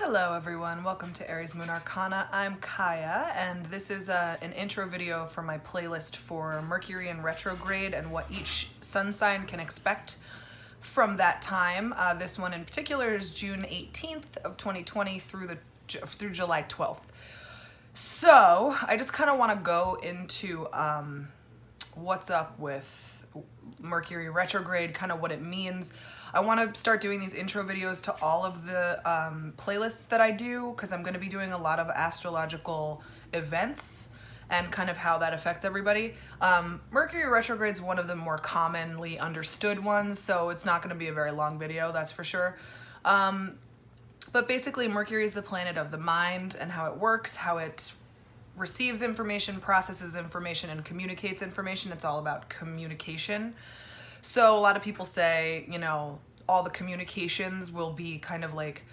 Hello everyone, welcome to Aries Moon Arcana. I'm Kaya, and this is an intro video for my playlist for Mercury in retrograde and what each sun sign can expect from that time. This one in particular is June 18th of 2020 through July 12th. So I just kind of want to go into what's up with Mercury retrograde, kind of what it means. I want to start doing these intro videos to all of the playlists that I do, because I'm going to be doing a lot of astrological events and kind of how that affects everybody. Mercury retrograde is one of the more commonly understood ones, so it's not going to be a very long video, that's for sure. But basically, Mercury is the planet of the mind and how it works, how it receives information, processes information, and communicates information. It's all about communication. So a lot of people say, you know, all the communications will be kind of like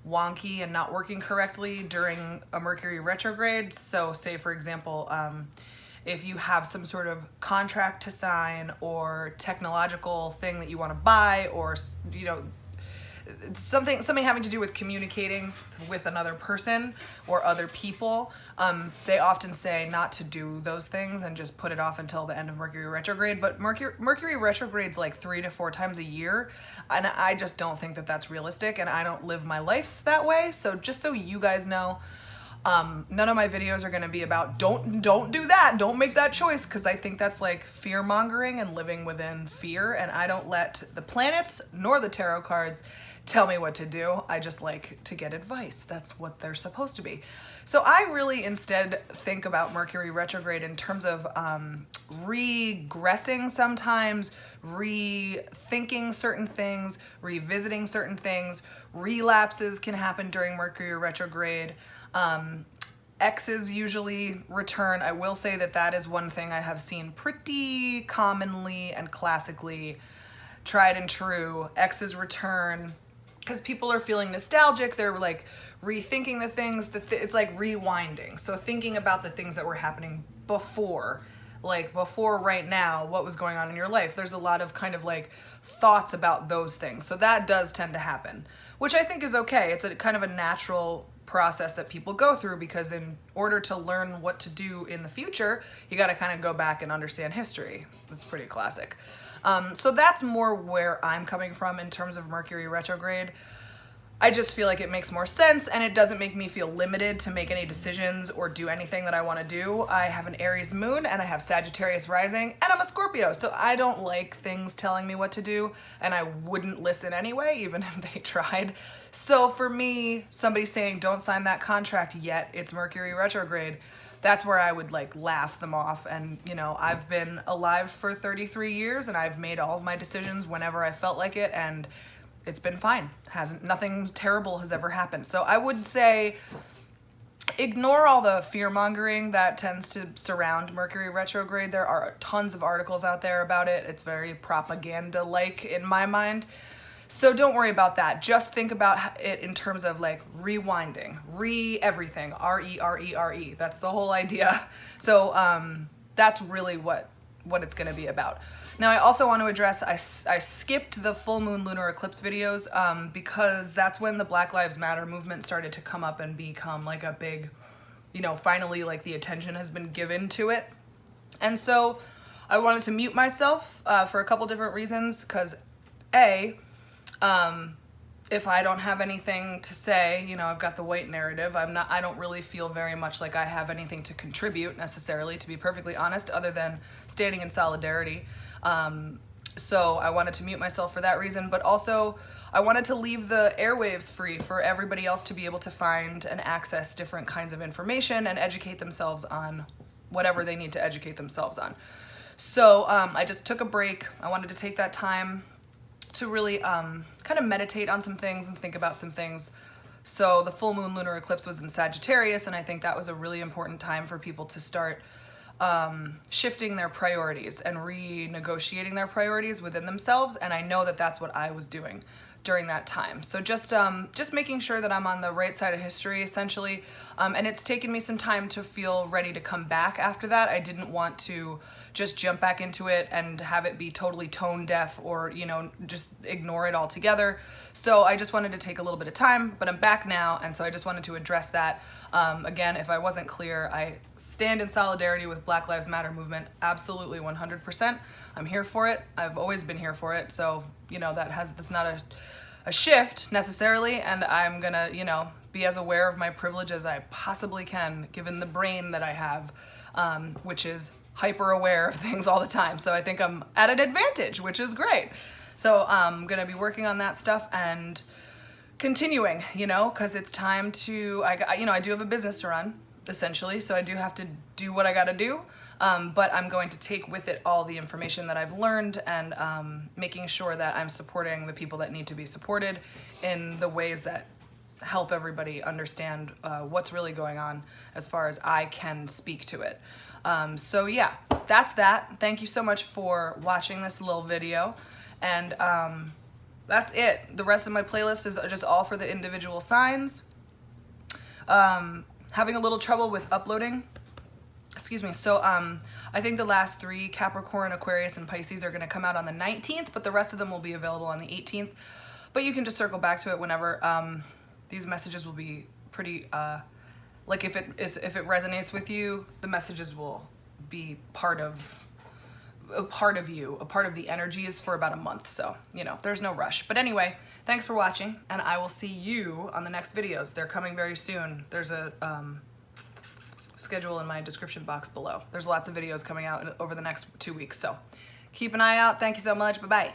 wonky and not working correctly during a Mercury retrograde. So say, for example, if you have some sort of contract to sign or technological thing that you want to buy, or, you know, something having to do with communicating with another person or other people, they often say not to do those things and just put it off until the end of Mercury retrograde. But Mercury retrograde's like 3 to 4 times a year, and I just don't think that that's realistic, and I don't live my life that way. So just so you guys know, none of my videos are going to be about don't do that, don't make that choice, because I think that's like fear mongering and living within fear, and I don't let the planets nor the tarot cards tell me what to do. I just like to get advice. That's what they're supposed to be. So I really instead think about Mercury retrograde in terms of regressing sometimes, rethinking certain things, revisiting certain things. Relapses can happen during Mercury retrograde. Exes usually return. I will say that that is one thing I have seen pretty commonly and classically, tried and true. Exes return because people are feeling nostalgic. They're like rethinking the things that it's like rewinding. So thinking about the things that were happening before, like before right now, what was going on in your life. There's a lot of kind of like thoughts about those things. So that does tend to happen, which I think is okay. It's a kind of a natural process that people go through, because in order to learn what to do in the future, you got to kind of go back and understand history. That's pretty classic. So that's more where I'm coming from in terms of Mercury retrograde. I just feel like it makes more sense, and it doesn't make me feel limited to make any decisions or do anything that I want to do. I have an Aries moon, and I have Sagittarius rising, and I'm a Scorpio, so I don't like things telling me what to do, and I wouldn't listen anyway, even if they tried. So for me, somebody saying don't sign that contract yet, it's Mercury retrograde, that's where I would like laugh them off. And you know, I've been alive for 33 years, and I've made all of my decisions whenever I felt like it, and it's been fine. Nothing terrible has ever happened. So I would say ignore all the fear mongering that tends to surround Mercury retrograde. There are tons of articles out there about it. It's very propaganda-like in my mind. So don't worry about that. Just think about it in terms of like rewinding, everything, R-E-R-E-R-E. That's the whole idea. So that's really what it's going to be about. Now, I also want to address, I skipped the full moon lunar eclipse videos because that's when the Black Lives Matter movement started to come up and become like a big, you know, finally like the attention has been given to it. And so I wanted to mute myself for a couple different reasons, because if I don't have anything to say, you know, I've got the white narrative. I don't really feel very much like I have anything to contribute necessarily, to be perfectly honest, other than standing in solidarity. So I wanted to mute myself for that reason, but also I wanted to leave the airwaves free for everybody else to be able to find and access different kinds of information and educate themselves on whatever they need to educate themselves on. So I just took a break. I wanted to take that time to really kind of meditate on some things and think about some things. So the full moon lunar eclipse was in Sagittarius, and I think that was a really important time for people to start shifting their priorities and renegotiating their priorities within themselves. And I know that that's what I was doing during that time. So just making sure that I'm on the right side of history, essentially. And it's taken me some time to feel ready to come back after that. I didn't want to just jump back into it and have it be totally tone deaf or, you know, just ignore it altogether. So I just wanted to take a little bit of time, but I'm back now. And so I just wanted to address that. Again, if I wasn't clear, I stand in solidarity with Black Lives Matter movement. Absolutely 100%. I'm here for it. I've always been here for it. So, you know, that's not a shift necessarily. And I'm gonna, you know, be as aware of my privilege as I possibly can, given the brain that I have, which is hyper aware of things all the time. So I think I'm at an advantage, which is great. So I'm gonna be working on that stuff and continuing, you know, because it's time to, I do have a business to run, essentially, so I do have to do what I gotta do, but I'm going to take with it all the information that I've learned and making sure that I'm supporting the people that need to be supported in the ways that help everybody understand what's really going on as far as I can speak to it. So yeah, that's that. Thank you so much for watching this little video, and that's it. The rest of my playlist is just all for the individual signs. Having a little trouble with uploading. Excuse me. So I think the last 3, Capricorn, Aquarius, and Pisces, are going to come out on the 19th, but the rest of them will be available on the 18th. But you can just circle back to it whenever. These messages will be pretty, like if it resonates with you, the messages will be part of you, a part of the energies for about a month. So, you know, there's no rush. But anyway, thanks for watching, and I will see you on the next videos. They're coming very soon. There's a schedule in my description box below. There's lots of videos coming out over the next 2 weeks. So keep an eye out. Thank you so much. Bye-bye.